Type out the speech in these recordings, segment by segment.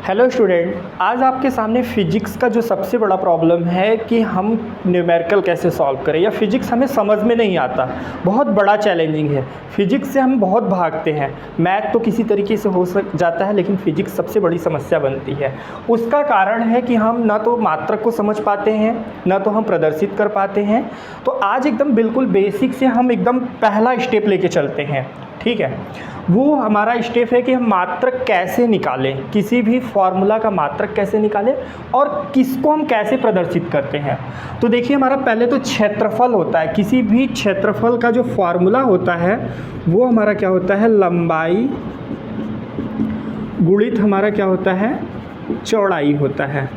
Hello student, आज आपके सामने फिजिक्स का जो सबसे बड़ा प्रॉब्लम है कि हम न्यूमेरिकल कैसे सॉल्व करें या फिजिक्स हमें समझ में नहीं आता। बहुत बड़ा चैलेंजिंग है। फिजिक्स से हम बहुत भागते हैं। मैथ तो किसी तरीके से हो जाता है, लेकिन फिजिक्स सबसे बड़ी समस्या बनती है। उसका कारण है कि हम ना तो मात्रक को समझ पाते हैं, ना तो हम प्रदर्शित कर पाते हैं। तो आज एकदम बिल्कुल बेसिक से हम एकदम पहला स्टेप लेके चलते हैं। ठीक है, वो हमारा स्टेप है कि हम मात्रक कैसे निकालें, किसी भी फॉर्मूला का मात्रक कैसे निकालें और किसको हम कैसे प्रदर्शित करते हैं। तो देखिए, हमारा पहले तो क्षेत्रफल होता है। किसी भी क्षेत्रफल का जो फॉर्मूला होता है वो हमारा क्या होता है, लंबाई गुणित हमारा क्या होता है, चौड़ाई होता है।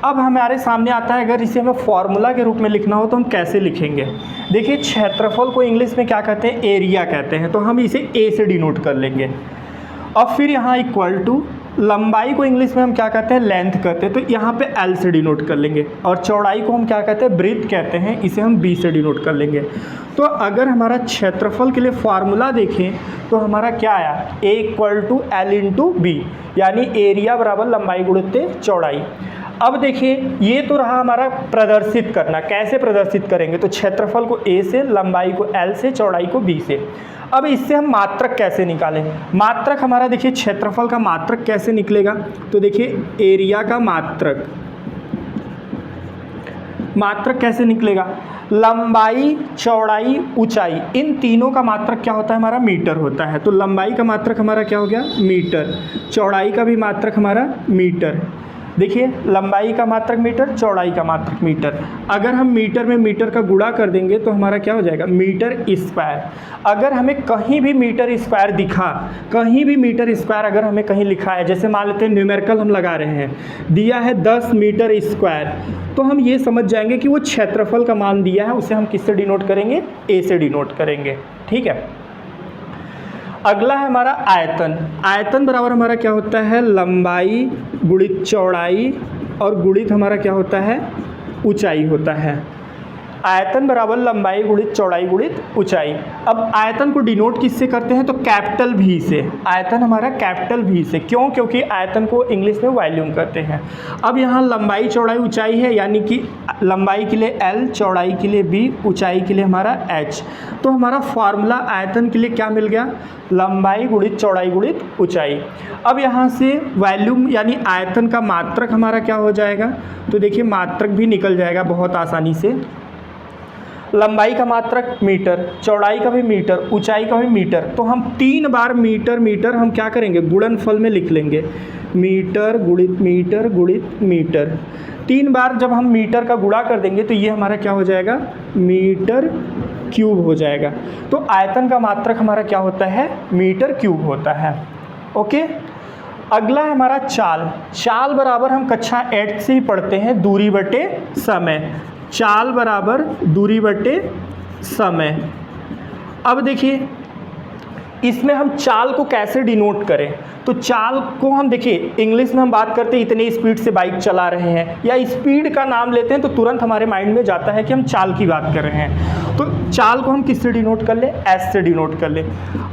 अब हमारे सामने आता है, अगर इसे हमें फॉर्मूला के रूप में लिखना हो तो हम कैसे लिखेंगे। देखिए, क्षेत्रफल को इंग्लिश में क्या कहते हैं, एरिया कहते हैं। तो हम इसे ए से डिनोट कर लेंगे। अब फिर यहाँ इक्वल टू लंबाई को इंग्लिश में हम क्या कहते हैं, लेंथ कहते हैं। तो यहाँ पे एल से डिनोट कर लेंगे। और चौड़ाई को हम क्या कहते हैं, ब्रेथ कहते हैं। इसे हम बी से डिनोट कर लेंगे। तो अगर हमारा क्षेत्रफल के लिए फार्मूला देखें तो हमारा क्या आया, A equal to L into B, यानी एरिया बराबर लंबाई गुणित चौड़ाई। अब देखिए, ये तो रहा हमारा प्रदर्शित करना। कैसे प्रदर्शित करेंगे, तो क्षेत्रफल को ए से, लंबाई को एल से, चौड़ाई को बी से। अब इससे हम मात्रक कैसे निकालें। मात्रक हमारा देखिए, क्षेत्रफल का मात्रक कैसे निकलेगा, तो देखिए एरिया का मात्रक कैसे निकलेगा, लंबाई चौड़ाई ऊंचाई, इन तीनों का मात्रक क्या होता है, हमारा मीटर होता है। तो लंबाई का मात्रक हमारा क्या हो गया, मीटर। चौड़ाई का भी मात्रक हमारा मीटर। देखिए, लंबाई का मात्रक मीटर, चौड़ाई का मात्रक मीटर। अगर हम मीटर में मीटर का गुणा कर देंगे तो हमारा क्या हो जाएगा, मीटर स्क्वायर। अगर हमें कहीं भी मीटर स्क्वायर दिखा, कहीं भी मीटर स्क्वायर अगर हमें कहीं लिखा है, जैसे मान लेते हैं न्यूमेरिकल हम लगा रहे हैं, दिया है 10 मीटर स्क्वायर, तो हम ये समझ जाएंगे कि वो क्षेत्रफल का मान दिया है। उसे हम किससे डिनोट करेंगे, ए से डिनोट करेंगे। ठीक है, अगला है हमारा आयतन। आयतन बराबर हमारा क्या होता है, लंबाई गुणित चौड़ाई और गुणित हमारा क्या होता है, ऊंचाई होता है। आयतन बराबर लंबाई गुणित चौड़ाई गुणित ऊंचाई। अब आयतन को डिनोट किससे करते हैं, तो कैपिटल भी से। आयतन हमारा कैपिटल भी से, क्यों, क्योंकि आयतन को इंग्लिश में वॉल्यूम करते हैं। अब यहाँ लंबाई चौड़ाई ऊंचाई है, यानी कि लंबाई के लिए एल, चौड़ाई के लिए बी, ऊंचाई के लिए हमारा एच। तो हमारा फार्मूला आयतन के लिए क्या मिल गया, लंबाई गुणित चौड़ाई गुणित ऊंचाई। अब यहाँ से वॉल्यूम यानी आयतन का मात्रक हमारा क्या हो जाएगा, तो देखिए मात्रक भी निकल जाएगा बहुत आसानी से। लंबाई का मात्रक मीटर, चौड़ाई का भी मीटर, ऊंचाई का भी मीटर। तो हम 3 बार मीटर मीटर हम क्या करेंगे, गुणनफल में लिख लेंगे, मीटर गुणित मीटर गुणित मीटर। 3 बार जब हम मीटर का गुणा कर देंगे तो ये हमारा क्या हो जाएगा, मीटर क्यूब हो जाएगा। तो आयतन का मात्रक हमारा क्या होता है, मीटर क्यूब होता है। ओके, अगला है हमारा चाल। चाल बराबर हम कक्षा 8 से ही पढ़ते हैं, दूरी बटे समय। चाल बराबर दूरी बटे समय। अब देखिए, इसमें हम चाल को कैसे डिनोट करें, तो चाल को हम देखिए इंग्लिश में हम बात करते हैं, इतनी स्पीड से बाइक चला रहे हैं या स्पीड का नाम लेते हैं तो तुरंत हमारे माइंड में जाता है कि हम चाल की बात कर रहे हैं। तो चाल को हम किससे डिनोट कर ले, एस से डिनोट कर ले।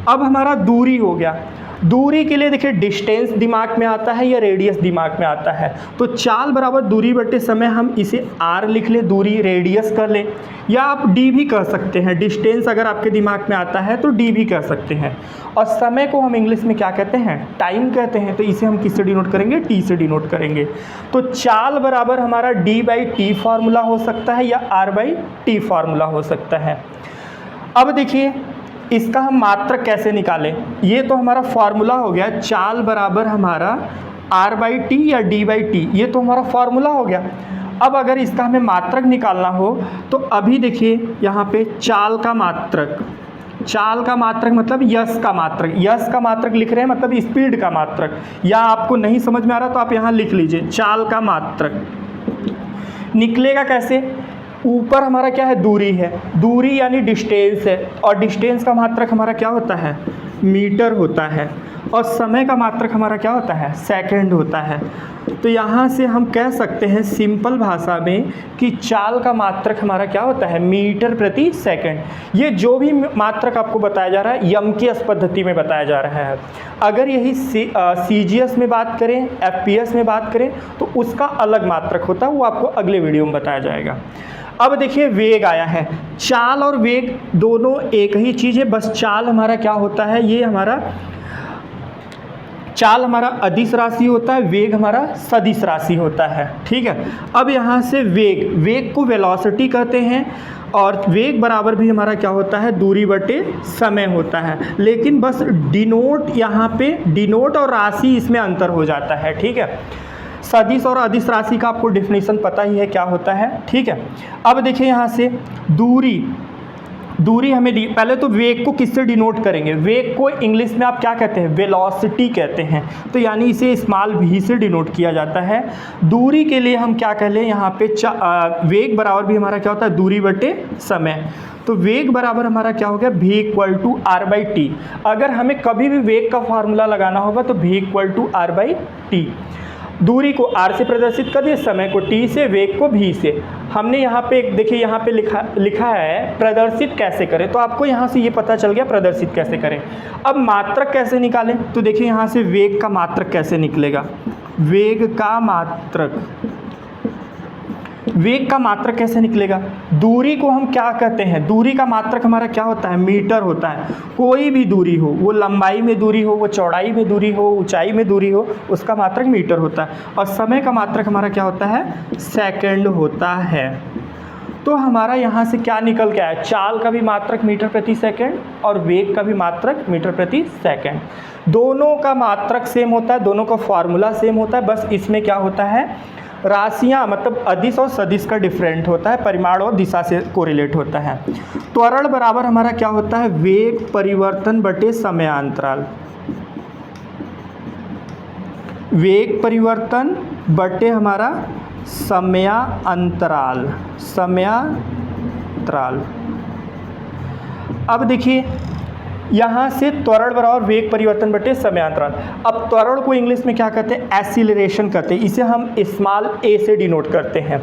अब हमारा दूरी हो गया। दूरी के लिए देखिए डिस्टेंस दिमाग में आता है या रेडियस दिमाग में आता है। तो चाल बराबर दूरी बटे समय, हम इसे आर लिख लें, दूरी रेडियस कर लें, या आप डी भी कह सकते हैं। डिस्टेंस अगर आपके दिमाग में आता है तो डी भी कह सकते हैं। और समय को हम इंग्लिश में क्या कहते हैं, टाइम कहते हैं। तो इसे हम किससे डिनोट करेंगे, टी से डिनोट करेंगे। तो चाल बराबर हमारा डी बाई टी फार्मूला हो सकता है या आर बाई टी फार्मूला हो सकता है। अब देखिए, इसका हम मात्रक कैसे निकालें, ये तो हमारा फार्मूला हो गया। चाल बराबर हमारा आर बाई टी या डी बाई टी, ये तो हमारा फार्मूला हो गया। अब अगर इसका हमें मात्रक निकालना हो तो अभी देखिए यहाँ पे चाल का मात्रक, चाल का मात्रक मतलब यश का मात्रक, यश का मात्रक लिख रहे हैं मतलब स्पीड का मात्रक। या आपको नहीं समझ में आ रहा तो आप यहाँ लिख लीजिए, चाल का मात्रक निकलेगा कैसे। ऊपर हमारा क्या है, दूरी है, दूरी यानी डिस्टेंस है, और डिस्टेंस का मात्रक हमारा क्या होता है, मीटर होता है। और समय का मात्रक हमारा क्या होता है, सेकंड होता है। तो यहाँ से हम कह सकते हैं सिंपल भाषा में कि चाल का मात्रक हमारा क्या होता है, मीटर प्रति सेकंड। ये जो भी मात्रक आपको बताया जा रहा है यम की एस पद्धति में बताया जा रहा है। अगर यही CGS में बात करें, FPS में बात करें तो उसका अलग मात्रक होता है, वो आपको अगले वीडियो में बताया जाएगा। अब देखिए वेग आया है। चाल और वेग दोनों एक ही चीज़ है, बस चाल हमारा क्या होता है, ये हमारा चाल हमारा अदिश राशि होता है, वेग हमारा सदिश राशि होता है। ठीक है। अब यहाँ से वेग को वेलोसिटी कहते हैं और वेग बराबर भी हमारा क्या होता है, दूरी बटे समय होता है। लेकिन बस डिनोट यहाँ पे डिनोट और राशि इसमें अंतर हो जाता है। ठीक है। सदिश और अदिश राशि का आपको डिफिनीशन पता ही है क्या होता है। ठीक है। अब देखिए यहाँ से दूरी हमें पहले तो वेग को किससे डिनोट करेंगे, वेग को इंग्लिश में आप क्या कहते हैं, वेलोसिटी कहते हैं। तो यानी इसे स्मॉल v से डिनोट किया जाता है। दूरी के लिए हम क्या कह लें, यहाँ पे वेग बराबर भी हमारा क्या होता है, दूरी बटे समय। तो वेग बराबर हमारा क्या हो गया, v = r/t। अगर हमें कभी भी वेग का फार्मूला लगाना होगा तो v = r/t। दूरी को r से प्रदर्शित कर दिए, समय को t से, वेग को v से। हमने यहाँ पे देखिए यहाँ पे लिखा है प्रदर्शित कैसे करें, तो आपको यहाँ से ये पता चल गया प्रदर्शित कैसे करें। अब मात्रक कैसे निकालें, तो देखिए यहाँ से वेग का मात्रक कैसे निकलेगा। वेग का मात्रक कैसे निकलेगा, दूरी को हम क्या कहते हैं, दूरी का मात्रक हमारा क्या होता है, मीटर होता है। कोई भी दूरी हो, वो लंबाई में दूरी हो, वो चौड़ाई में दूरी हो, ऊंचाई में दूरी हो, उसका मात्रक मीटर होता है। और समय का मात्रक हमारा क्या होता है, सेकंड होता है। तो हमारा यहाँ से क्या निकल के आया, चाल का भी मात्रक मीटर प्रति सेकंड और वेग का भी मात्रक मीटर प्रति सेकंड। दोनों का मात्रक सेम होता है, दोनों का फॉर्मूला सेम होता है, बस इसमें क्या होता है, राशियाँ मतलब अदिश और सदिश का डिफरेंट होता है, परिमाण और दिशा से कोरिलेट होता है। त्वरण बराबर हमारा क्या होता है, वेग परिवर्तन बटे समयांतराल। वेग परिवर्तन बटे हमारा समयांतराल। अब देखिए यहाँ से त्वरण बराबर वेग परिवर्तन बटे समयांतराल। अब त्वरण को इंग्लिश में क्या कहते हैं, एक्सीलरेशन कहते हैं। इसे हम स्मॉल a से डिनोट करते हैं।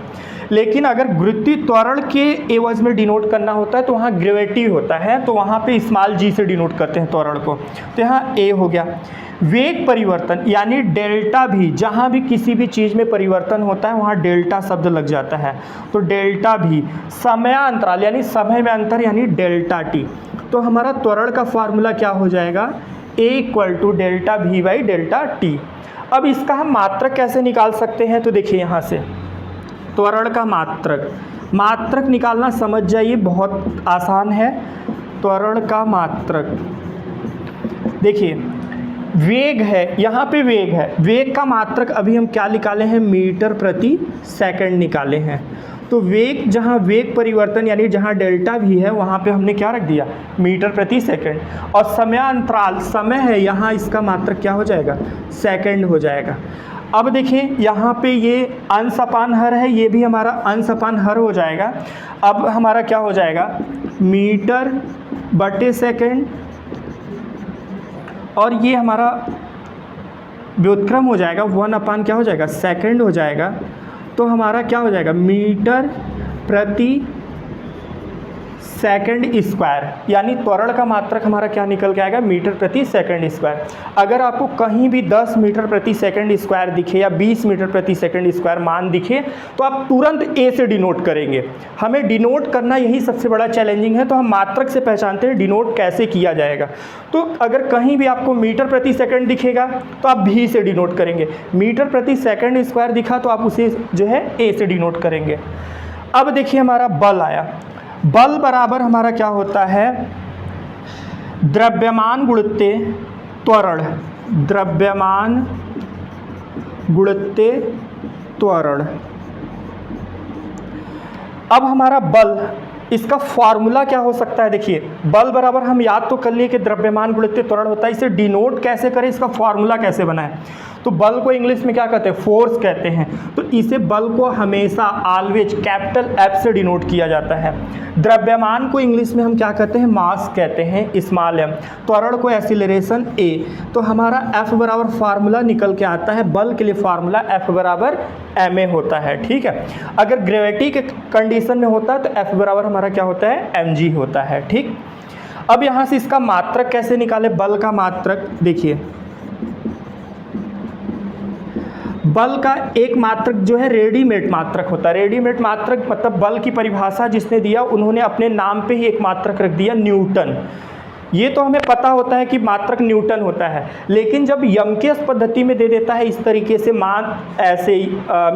लेकिन अगर गुरुत्वीय त्वरण के एवज में डिनोट करना होता है तो वहाँ ग्रेविटी होता है, तो वहाँ पे स्मॉल g से डिनोट करते हैं त्वरण को। तो यहाँ a हो गया। वेग परिवर्तन यानी डेल्टा भी, जहाँ भी किसी भी चीज़ में परिवर्तन होता है वहाँ डेल्टा शब्द लग जाता है, तो डेल्टा भी। समयांतराल यानी समय में अंतर यानी डेल्टा t। तो हमारा त्वरण का फार्मूला क्या हो जाएगा, a = ΔV/Δt। अब इसका हम मात्रक कैसे निकाल सकते हैं, तो देखिए यहाँ से त्वरण का मात्रक निकालना समझ जाइए, बहुत आसान है। त्वरण का मात्रक देखिए वेग है, यहाँ पे वेग है, वेग का मात्रक अभी हम क्या निकाले हैं, मीटर प्रति सेकंड निकाले हैं। तो वेग, जहाँ वेग परिवर्तन यानी जहाँ डेल्टा भी है वहाँ पे हमने क्या रख दिया, मीटर प्रति सेकंड। और समयांतराल समय है, यहाँ इसका मात्रक क्या हो जाएगा, सेकंड हो जाएगा। अब देखिए यहाँ पे ये अंश अपान हर है, ये भी हमारा अंश अपान हर हो जाएगा। अब हमारा क्या हो जाएगा, मीटर बटे सेकंड, और ये हमारा व्युत्क्रम हो जाएगा 1 क्या हो जाएगा, सेकंड हो जाएगा। तो हमारा क्या हो जाएगा, मीटर प्रति सेकंड स्क्वायर, यानी त्वरण का मात्रक हमारा क्या निकल के आएगा, मीटर प्रति सेकंड स्क्वायर। अगर आपको कहीं भी 10 मीटर प्रति सेकंड स्क्वायर दिखे या 20 मीटर प्रति सेकंड स्क्वायर मान दिखे तो आप तुरंत ए से डिनोट करेंगे। हमें डिनोट करना यही सबसे बड़ा चैलेंजिंग है, तो हम मात्रक से पहचानते हैं डिनोट कैसे किया जाएगा। तो अगर कहीं भी आपको मीटर प्रति सेकंड दिखेगा तो आप भी से डिनोट करेंगे, मीटर प्रति सेकंड स्क्वायर दिखा तो आप उसे जो है ए से डिनोट करेंगे। अब देखिए हमारा बल आया, बल बराबर हमारा क्या होता है, द्रव्यमान गुणित्ते त्वरण, द्रव्यमान गुणित्ते त्वरण। अब हमारा बल, इसका फॉर्मूला क्या हो सकता है, देखिए बल बराबर हम याद तो कर लिए कि द्रव्यमान गुणित्ते त्वरण होता है, इसे डिनोट कैसे करें, इसका फॉर्मूला कैसे बनाएं। तो बल को इंग्लिश में क्या कहते हैं, फोर्स कहते हैं। तो इसे बल को हमेशा ऑलवेज कैपिटल F से डिनोट किया जाता है। द्रव्यमान को इंग्लिश में हम क्या कहते हैं, मास कहते हैं, स्मॉल m। त्वरण को एक्सीलरेशन a। तो हमारा F बराबर फार्मूला निकल के आता है, बल के लिए फार्मूला F बराबर ma होता है। ठीक है, अगर ग्रेविटी के कंडीशन में होता है तो F बराबर हमारा क्या होता है, mg होता है। ठीक, अब यहाँ से इसका मात्रक कैसे निकाले, बल का मात्रक देखिए, बल का एक मात्रक जो है रेडीमेड मात्रक होता है। रेडीमेड मात्रक मतलब बल की परिभाषा जिसने दिया उन्होंने अपने नाम पे ही एक मात्रक रख दिया, न्यूटन। ये तो हमें पता होता है कि मात्रक न्यूटन होता है, लेकिन जब यमकेश पद्धति में दे देता है इस तरीके से मान ऐसे ही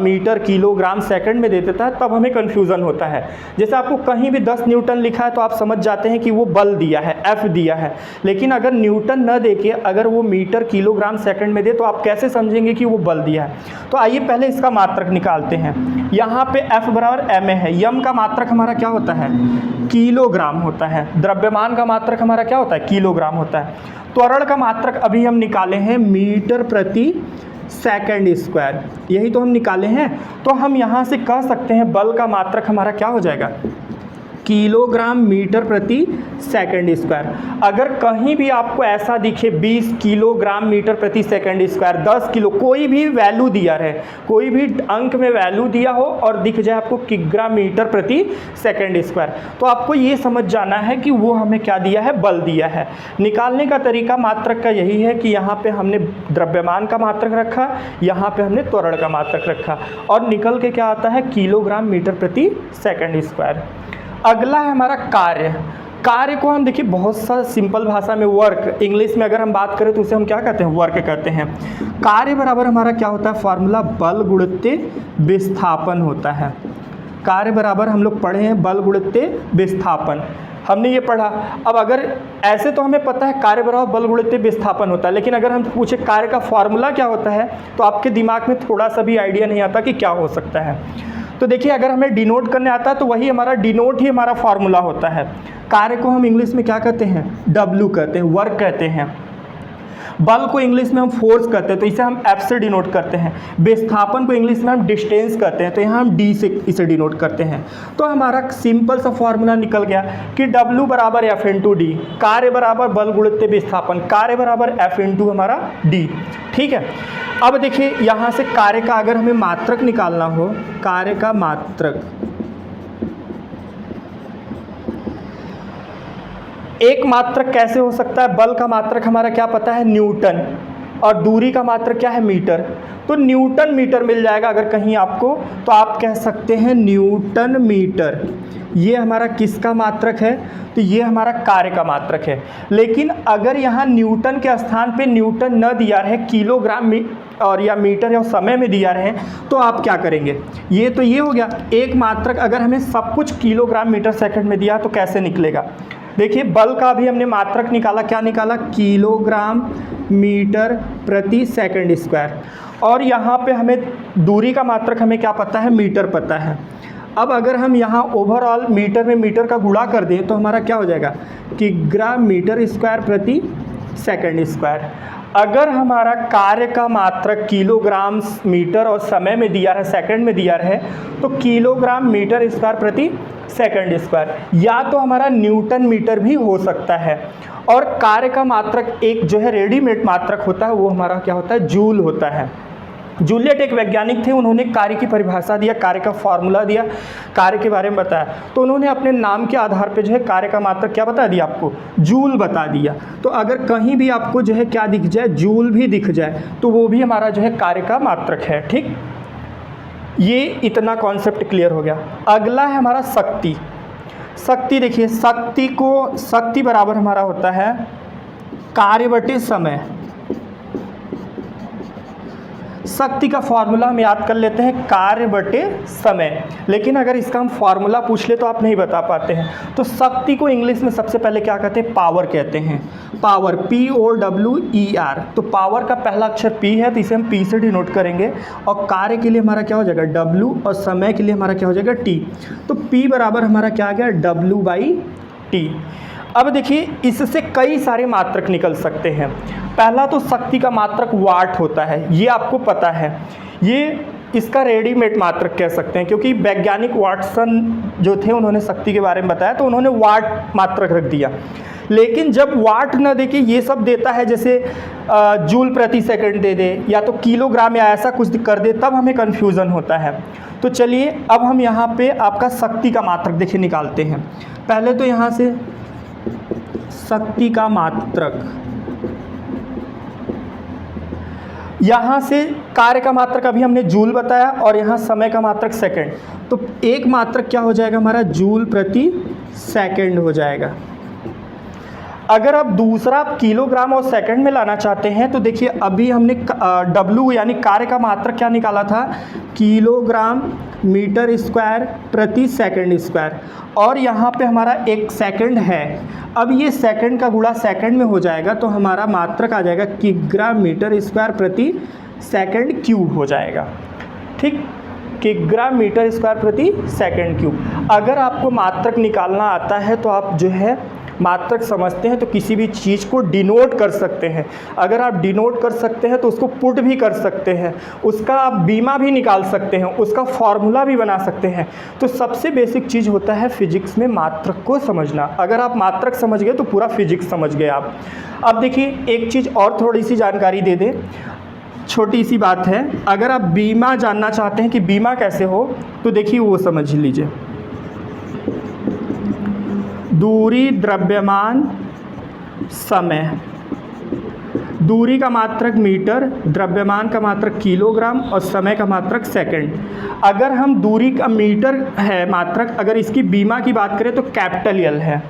मीटर किलोग्राम सेकंड में दे देता है, तब हमें कन्फ्यूज़न होता है। जैसे आपको कहीं भी 10 न्यूटन लिखा है तो आप समझ जाते हैं कि वो बल दिया है, F दिया है, लेकिन अगर न्यूटन न दे के अगर वो मीटर किलोग्राम सेकंड में दे तो आप कैसे समझेंगे कि वो बल दिया है। तो आइए पहले इसका मात्रक निकालते हैं। यहाँ पे F बराबर ma है, यम का मात्रक हमारा क्या होता है, किलोग्राम होता है। द्रव्यमान का मात्रक हमारा क्या होता है, किलोग्राम होता है। त्वरण का मात्रक अभी हम निकाले हैं मीटर प्रति सेकंड स्क्वायर, यही तो हम निकाले हैं। तो हम यहाँ से कह सकते हैं बल का मात्रक हमारा क्या हो जाएगा, किलोग्राम मीटर प्रति सेकंड स्क्वायर। अगर कहीं भी आपको ऐसा दिखे 20 किलोग्राम मीटर प्रति सेकंड स्क्वायर, 10 किलो, कोई भी वैल्यू दिया रहे, कोई भी अंक में वैल्यू दिया हो और दिख जाए आपको किग्रा मीटर प्रति सेकंड स्क्वायर, तो आपको ये समझ जाना है कि वो हमें क्या दिया है, बल दिया है। निकालने का तरीका मात्रक का यही है कि यहाँ पे हमने द्रव्यमान का मात्रक रखा, यहाँ पे हमने त्वरण का मात्रक रखा, और निकल के क्या आता है, किलोग्राम मीटर प्रति सेकंड स्क्वायर। अगला है हमारा कार्य। कार्य को हम देखिए बहुत सा सिंपल भाषा में वर्क, इंग्लिश में अगर हम बात करें तो उसे हम क्या कहते हैं, वर्क कहते हैं। कार्य बराबर हमारा क्या होता है, फार्मूला बल गुणित विस्थापन होता है। कार्य बराबर हम लोग पढ़े हैं बल गुणित विस्थापन, हमने ये पढ़ा। अब अगर ऐसे तो हमें पता है कार्य बराबर बल गुणित विस्थापन होता है, लेकिन अगर हम पूछे कार्य का फार्मूला क्या होता है तो आपके दिमाग में थोड़ा सा भी आइडिया नहीं आता कि क्या हो सकता है। तो देखिए अगर हमें डिनोट करने आता है तो वही हमारा डिनोट ही हमारा फार्मूला होता है। कार्य को हम इंग्लिश में क्या कहते हैं, W कहते हैं, वर्क कहते हैं। बल को इंग्लिश में हम फोर्स कहते हैं, तो इसे हम F से डिनोट करते हैं। विस्थापन को इंग्लिश में हम डिस्टेंस कहते हैं, तो यहाँ हम D से इसे डिनोट करते हैं। तो हमारा सिंपल सा फार्मूला निकल गया कि W बराबर F इंटू डी, कार्य बराबर बल गुणित विस्थापन, कार्य बराबर F इंटू हमारा D। ठीक है, अब देखिए यहाँ से कार्य का अगर हमें मात्रक निकालना हो, कार्य का मात्रक, एक मात्रक कैसे हो सकता है, बल का मात्रक हमारा क्या पता है, न्यूटन, और दूरी का मात्रक क्या है, मीटर। तो न्यूटन मीटर मिल जाएगा अगर कहीं आपको, तो आप कह सकते हैं न्यूटन मीटर। ये हमारा किसका मात्रक है, तो ये हमारा कार्य का मात्रक है। लेकिन अगर यहाँ न्यूटन के स्थान पे न्यूटन न दिया रहे, किलोग्राम और या मीटर या समय में दिया रहे, तो आप क्या करेंगे, ये तो ये हो गया एक मात्रक। अगर हमें सब कुछ किलोग्राम मीटर सेकंड में दिया तो कैसे निकलेगा। देखिए बल का भी हमने मात्रक निकाला, क्या निकाला, किलोग्राम मीटर प्रति सेकंड स्क्वायर, और यहाँ पे हमें दूरी का मात्रक हमें क्या पता है, मीटर पता है। अब अगर हम यहाँ ओवरऑल मीटर में मीटर का गुणा कर दें तो हमारा क्या हो जाएगा, किग्रा मीटर स्क्वायर प्रति सेकंड स्क्वायर। अगर हमारा कार्य का मात्रक किलोग्राम मीटर और समय में दिया है, सेकंड में दिया है, तो किलोग्राम मीटर स्क्वायर प्रति सेकंड स्क्वायर, या तो हमारा न्यूटन मीटर भी हो सकता है। और कार्य का मात्रक एक जो है रेडीमेड मात्रक होता है, वो हमारा क्या होता है, जूल होता है। जूलियट एक वैज्ञानिक थे, उन्होंने कार्य की परिभाषा दिया, कार्य का फार्मूला दिया, कार्य के बारे में बताया, तो उन्होंने अपने नाम के आधार पे जो है कार्य का मात्रक क्या बता दिया आपको, जूल बता दिया। तो अगर कहीं भी आपको जो है क्या दिख जाए, जूल भी दिख जाए, तो वो भी हमारा जो है कार्य का मात्रक है। ठीक, ये इतना कॉन्सेप्ट क्लियर हो गया। अगला है हमारा शक्ति। शक्ति देखिए, शक्ति बराबर हमारा होता है कार्य बटे समय। शक्ति का फार्मूला हम याद कर लेते हैं, कार्य बटे समय, लेकिन अगर इसका हम फार्मूला पूछ ले तो आप नहीं बता पाते हैं। तो शक्ति को इंग्लिश में सबसे पहले क्या कहते हैं, पावर कहते हैं। Power, POWER। तो पावर का पहला अक्षर P है, तो इसे हम P से डिनोट करेंगे, और कार्य के लिए हमारा क्या हो जाएगा, W, और समय के लिए हमारा क्या हो जाएगा, T। तो P बराबर हमारा क्या आ गया, W/T। अब देखिए इससे कई सारे मात्रक निकल सकते हैं। पहला तो शक्ति का मात्रक वाट होता है, ये आपको पता है, ये इसका रेडीमेड मात्रक कह सकते हैं, क्योंकि वैज्ञानिक वाटसन जो थे उन्होंने शक्ति के बारे में बताया तो उन्होंने वाट मात्रक रख दिया। लेकिन जब वाट न दे के ये सब देता है, जैसे जूल प्रति सेकंड दे दे या तो किलोग्राम या ऐसा कुछ कर दे, तब हमें कन्फ्यूज़न होता है। तो चलिए अब हम यहाँ पे आपका शक्ति का मात्रक देखिए निकालते हैं। पहले तो यहाँ से शक्ति का मात्रक, यहाँ से कार्य का मात्रक अभी हमने जूल बताया और यहाँ समय का मात्रक सेकंड, तो एक मात्रक क्या हो जाएगा हमारा, जूल प्रति सेकंड हो जाएगा। अगर आप दूसरा किलोग्राम और सेकंड में लाना चाहते हैं तो देखिए अभी हमने W यानी कार्य का मात्रक क्या निकाला था, किलोग्राम मीटर स्क्वायर प्रति सेकंड स्क्वायर, और यहाँ पे हमारा एक सेकंड है। अब ये सेकंड का गुणा सेकंड में हो जाएगा तो हमारा मात्रक आ जाएगा किग्रा मीटर स्क्वायर प्रति सेकंड क्यूब हो जाएगा। ठीक, किग्रा मीटर स्क्वायर प्रति सेकंड क्यूब। अगर आपको मात्रक निकालना आता है तो आप जो है मात्रक समझते हैं तो किसी भी चीज़ को डिनोट कर सकते हैं। अगर आप डिनोट कर सकते हैं तो उसको पुट भी कर सकते हैं, उसका आप बीमा भी निकाल सकते हैं, उसका फॉर्मूला भी बना सकते हैं। तो सबसे बेसिक चीज़ होता है फिजिक्स में मात्रक को समझना। अगर आप मात्रक समझ गए तो पूरा फिजिक्स समझ गए आप। अब देखिए एक चीज़ और थोड़ी सी जानकारी दे दें, छोटी सी बात है। अगर आप बीमा जानना चाहते हैं कि बीमा कैसे हो तो देखिए वो समझ लीजिए। दूरी, द्रव्यमान, समय। दूरी का मात्रक मीटर, द्रव्यमान का मात्रक किलोग्राम और समय का मात्रक सेकंड। अगर हम दूरी का मीटर है मात्रक, अगर इसकी बीमा की बात करें तो कैपिटल एल है।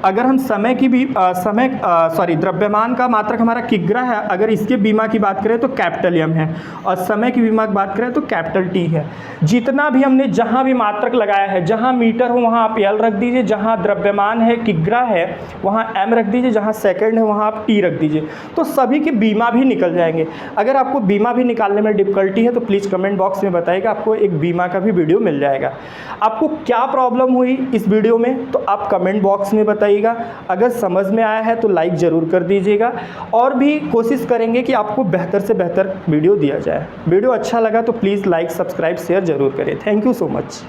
अगर हम समय की भी द्रव्यमान का मात्रक हमारा किग्रा है, अगर इसके बीमा की बात करें तो कैपिटल एम है, और समय की बीमा की बात करें तो कैपिटल टी है। जितना भी हमने जहाँ भी मात्रक लगाया है, जहाँ मीटर हो वहाँ आप एल रख दीजिए, जहाँ द्रव्यमान है किग्रा है वहाँ एम रख दीजिए, जहाँ सेकंड है वहाँ आप टी रख दीजिए, तो सभी के बीमा भी निकल जाएंगे। अगर आपको बीमा भी निकालने में डिफ़िकल्टी है तो प्लीज़ कमेंट बॉक्स में बताइएगा, आपको एक बीमा का भी वीडियो मिल जाएगा। आपको क्या प्रॉब्लम हुई इस वीडियो में तो आप कमेंट बॉक्स में बताइए। अगर समझ में आया है तो लाइक ज़रूर कर दीजिएगा, और भी कोशिश करेंगे कि आपको बेहतर से बेहतर वीडियो दिया जाए। वीडियो अच्छा लगा तो प्लीज़ लाइक, सब्सक्राइब, शेयर ज़रूर करें। Thank you so much.